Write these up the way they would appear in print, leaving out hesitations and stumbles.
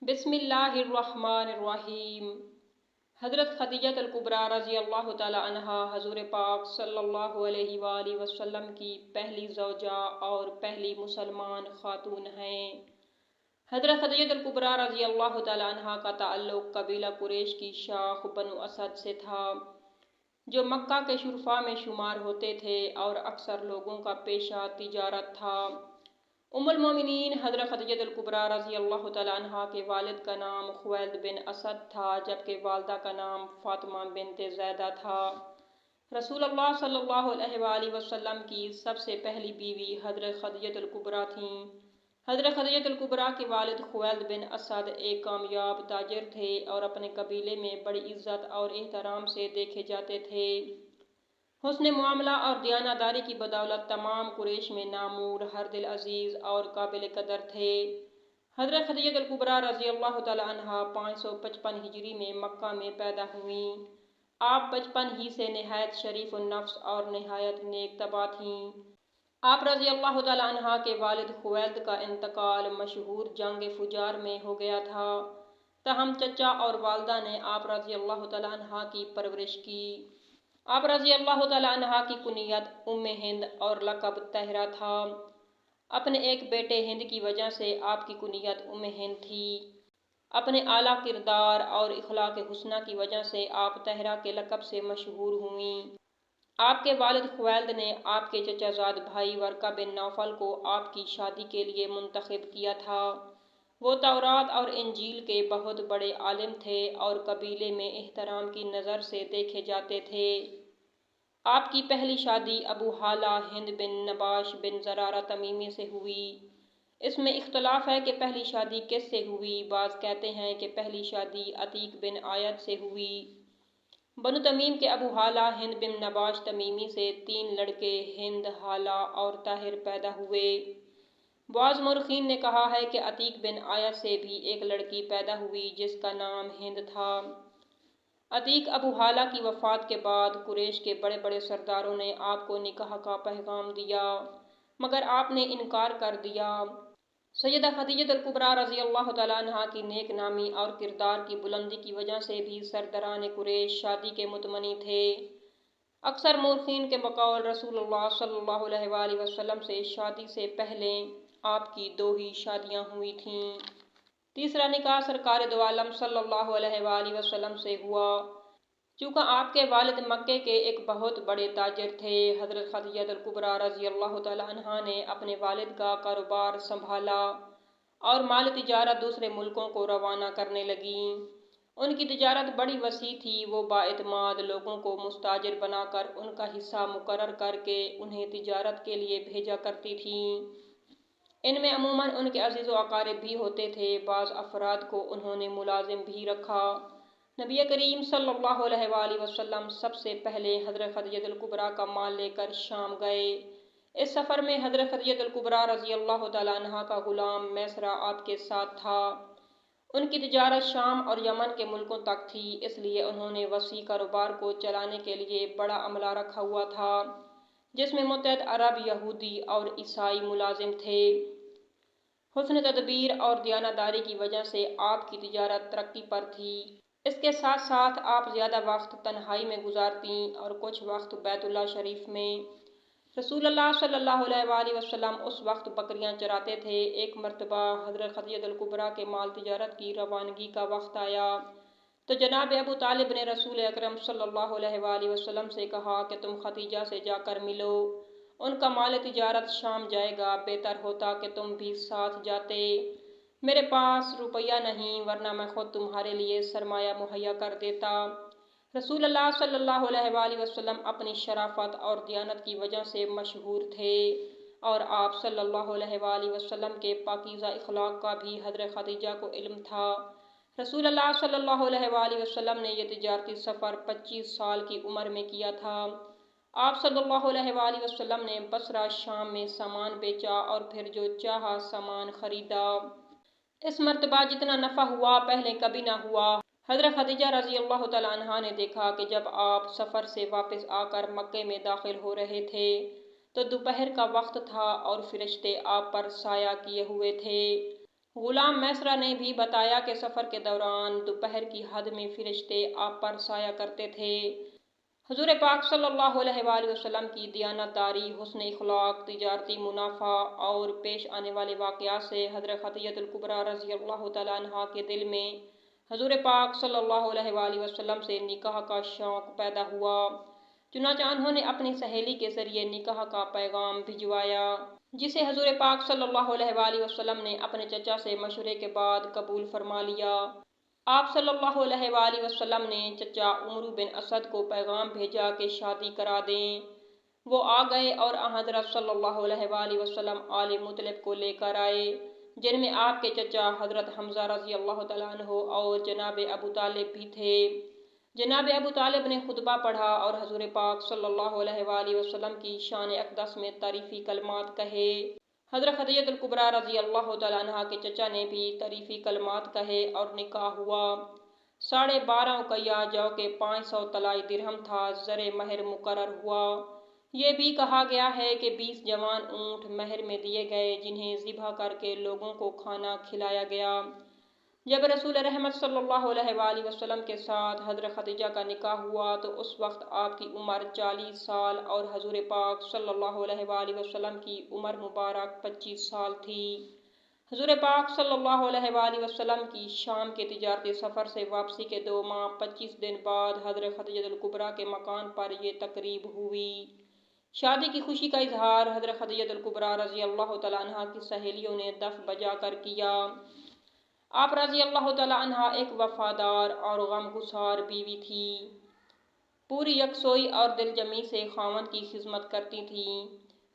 بسم اللہ الرحمن الرحیم۔ حضرت خدیجہ الکبریٰ رضی اللہ تعالی عنہا حضور پاک صلی اللہ علیہ وآلہ وسلم کی پہلی زوجہ اور پہلی مسلمان خاتون ہیں۔ حضرت خدیجہ الکبریٰ رضی اللہ تعالی عنہا کا تعلق قبیلہ قریش کی شاخ بنو اسد سے تھا، جو مکہ کے شرفاء میں شمار ہوتے تھے اور اکثر لوگوں کا پیشہ تجارت تھا۔ ام المومنین حضرت خدیجہ الکبریٰ رضی اللہ تعالی عنہا کے والد کا نام خویلد بن اسد تھا، جبکہ والدہ کا نام فاطمہ بنت زیدہ تھا۔ رسول اللہ صلی اللہ علیہ وآلہ وسلم کی سب سے پہلی بیوی حضرت خدیجہ الکبریٰ تھیں۔ حضرت خدیجہ الکبریٰ کے والد خویلد بن اسد ایک کامیاب تاجر تھے اور اپنے قبیلے میں بڑی عزت اور احترام سے دیکھے جاتے تھے۔ حسن معاملہ اور دیانتداری کی بدولت تمام قریش میں نامور، ہر دل عزیز اور قابل قدر تھے۔ حضرت خدیجہ الکبریٰ رضی اللہ تعالی عنہا 555 ہجری میں مکہ میں پیدا ہوئیں۔ آپ بچپن ہی سے نہایت شریف النفس اور نہایت نیک طبع تھیں۔ آپ رضی اللہ تعالی عنہا کے والد خویلد کا انتقال مشہور جنگ فجار میں ہو گیا تھا، تاہم چچا اور والدہ نے آپ رضی اللہ تعالی عنہا کی پرورش کی۔ آپ رضی اللہ تعالی عنہا کی کنیت ام ہند اور لقب طاہرہ تھا۔ اپنے ایک بیٹے ہند کی وجہ سے آپ کی کنیت ام ہند تھی۔ اپنے اعلیٰ کردار اور اخلاق حسنہ کی وجہ سے آپ طاہرہ کے لقب سے مشہور ہوئیں۔ آپ کے والد خویلد نے آپ کے چچا زاد بھائی ورقہ بن نوفل کو آپ کی شادی کے لیے منتخب کیا تھا۔ وہ تورات اور انجیل کے بہت بڑے عالم تھے اور قبیلے میں احترام کی نظر سے دیکھے جاتے تھے۔ آپ کی پہلی شادی ابو ہالہ ہند بن نباش بن زرارہ تمیمی سے ہوئی۔ اس میں اختلاف ہے کہ پہلی شادی کس سے ہوئی۔ بعض کہتے ہیں کہ پہلی شادی عتیق بن عایت سے ہوئی۔ بنو تمیم کے ابو ہالہ ہند بن نباش تمیمی سے 3 لڑکے ہند، ہالہ اور طاہر پیدا ہوئے۔ بعض مورخین نے کہا ہے کہ عتیق بن عایت سے بھی ایک لڑکی پیدا ہوئی جس کا نام ہند تھا۔ عتیق ابو ہالہ کی وفات کے بعد قریش کے بڑے بڑے سرداروں نے آپ کو نکاح کا پیغام دیا، مگر آپ نے انکار کر دیا۔ سیدہ خدیجہ الکبریٰ رضی اللہ تعالی عنہا کی نیک نامی اور کردار کی بلندی کی وجہ سے بھی سرداران قریش شادی کے متمنی تھے۔ اکثر مورخین کے بقول رسول اللہ صلی اللہ علیہ وآلہ وسلم سے شادی سے پہلے آپ کی 2 ہی شادیاں ہوئی تھیں۔ تیسرا نکاح سرکار دو عالم صلی اللہ علیہ وآلہ وسلم سے ہوا۔ چونکہ آپ کے والد مکے کے ایک بہت بڑے تاجر تھے، حضرت خدیجہ الکبریٰ رضی اللہ تعالی عنہا نے اپنے والد کا کاروبار سنبھالا اور مال تجارت دوسرے ملکوں کو روانہ کرنے لگیں۔ ان کی تجارت بڑی وسیع تھی۔ وہ بااعتماد لوگوں کو مستاجر بنا کر ان کا حصہ مقرر کر کے انہیں تجارت کے لیے بھیجا کرتی تھیں۔ ان میں عموماً ان کے عزیز و اقارب بھی ہوتے تھے۔ بعض افراد کو انہوں نے ملازم بھی رکھا۔ نبی کریم صلی اللہ علیہ وآلہ وسلم سب سے پہلے حضرت خدیجہ الکبریٰ کا مال لے کر شام گئے۔ اس سفر میں حضرت خدیجہ الکبریٰ رضی اللہ تعالی عنہا کا غلام میسرہ آپ کے ساتھ تھا۔ ان کی تجارت شام اور یمن کے ملکوں تک تھی، اس لیے انہوں نے وسیع کاروبار کو چلانے کے لیے بڑا عملہ رکھا ہوا تھا، جس میں متعدد عرب، یہودی اور عیسائی ملازم تھے۔ حسن تدبیر اور دیانتداری کی وجہ سے آپ کی تجارت ترقی پر تھی۔ اس کے ساتھ ساتھ آپ زیادہ وقت تنہائی میں گزارتیں اور کچھ وقت بیت اللہ شریف میں۔ رسول اللہ صلی اللہ علیہ وآلہ وسلم اس وقت بکریاں چراتے تھے۔ ایک مرتبہ حضرت خدیجہ الکبریٰ کے مال تجارت کی روانگی کا وقت آیا تو جناب ابو طالب نے رسول اکرم صلی اللہ علیہ وآلہ وسلم سے کہا کہ تم خدیجہ سے جا کر ملو، ان کا مال تجارت شام جائے گا، بہتر ہوتا کہ تم بھی ساتھ جاتے۔ میرے پاس روپیہ نہیں، ورنہ میں خود تمہارے لیے سرمایہ مہیا کر دیتا۔ رسول اللہ صلی اللہ علیہ وآلہ وسلم اپنی شرافت اور دیانت کی وجہ سے مشہور تھے اور آپ صلی اللہ علیہ وآلہ وسلم کے پاکیزہ اخلاق کا بھی حضرت خدیجہ کو علم تھا۔ رسول اللہ صلی اللہ علیہ وآلہ وسلم نے یہ تجارتی سفر 25 سال کی عمر میں کیا تھا۔ آپ صلی اللہ علیہ وآلہ وسلم نے بصرہ، شام میں سامان بیچا اور پھر جو چاہا سامان خریدا۔ اس مرتبہ جتنا نفع ہوا پہلے کبھی نہ ہوا۔ حضرت خدیجہ رضی اللہ تعالی عنہا نے دیکھا کہ جب آپ سفر سے واپس آ کر مکے میں داخل ہو رہے تھے تو دوپہر کا وقت تھا اور فرشتے آپ پر سایہ کیے ہوئے تھے۔ غلام میسرہ نے بھی بتایا کہ سفر کے دوران دوپہر کی حد میں فرشتے آپ پر سایہ کرتے تھے۔ حضور پاک صلی اللہ علیہ وآلہ وسلم کی دیانتداری، حسن اخلاق، تجارتی منافع اور پیش آنے والے واقعات سے حضرت خدیجہ الکبریٰ رضی اللہ تعالیٰ عنہا کے دل میں حضور پاک صلی اللہ علیہ وآلہ وسلم سے نکاح کا شوق پیدا ہوا۔ چنانچہ انہوں نے اپنی سہیلی کے ذریعے نکاح کا پیغام بھجوایا، جسے حضور پاک صلی اللہ علیہ وآلہ وسلم نے اپنے چچا سے مشورے کے بعد قبول فرما لیا۔ آپ صلی اللہ علیہ وآلہ وسلم نے چچا عمرو بن اسد کو پیغام بھیجا کہ شادی کرا دیں۔ وہ آ گئے اور حضرت صلی اللہ علیہ وآلہ وسلم آل مطلب کو لے کر آئے، جن میں آپ کے چچا حضرت حمزہ رضی اللہ تعالیٰ عنہ اور جناب ابو طالب بھی تھے۔ جناب ابو طالب نے خطبہ پڑھا اور حضور پاک صلی اللہ علیہ وآلہ وسلم کی شان اقدس میں تعریفی کلمات کہے۔ حضرت خدیجہ الکبریٰ رضی اللہ تعالیٰ عنہا کے چچا نے بھی تعریفی کلمات کہے اور نکاح ہوا۔ 12.5 اقیہ جو کہ 500 طلائی درہم تھا، زر مہر مقرر ہوا۔ یہ بھی کہا گیا ہے کہ 20 جوان اونٹ مہر میں دیے گئے، جنہیں ذبح کر کے لوگوں کو کھانا کھلایا گیا۔ جب رسول رحمت صلی اللہ علیہ وآلہ وسلم کے ساتھ حضرت خدیجہ کا نکاح ہوا تو اس وقت آپ کی عمر 40 سال اور حضور پاک صلی اللہ علیہ وآلہ وسلم کی عمر مبارک 25 سال تھی۔ حضور پاک صلی اللہ علیہ وآلہ وسلم کی شام کے تجارتی سفر سے واپسی کے 2 ماہ 25 دن بعد حضرت خدیجہ الکبریٰ کے مکان پر یہ تقریب ہوئی۔ شادی کی خوشی کا اظہار حضرت خدیجہ الکبریٰ رضی اللہ تعالیٰ عنہا کی سہیلیوں نے دف بجا کر کیا۔ آپ رضی اللہ تعالیٰ عنہا ایک وفادار اور غمگسار بیوی تھی، پوری یکسوئی اور دل جمعی سے خاوند کی خدمت کرتی تھیں۔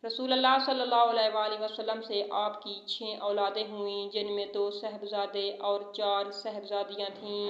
رسول اللہ صلی اللہ علیہ وآلہ وسلم سے آپ کی 6 اولادیں ہوئیں، جن میں 2 صاحبزادے اور 4 صاحبزادیاں تھیں۔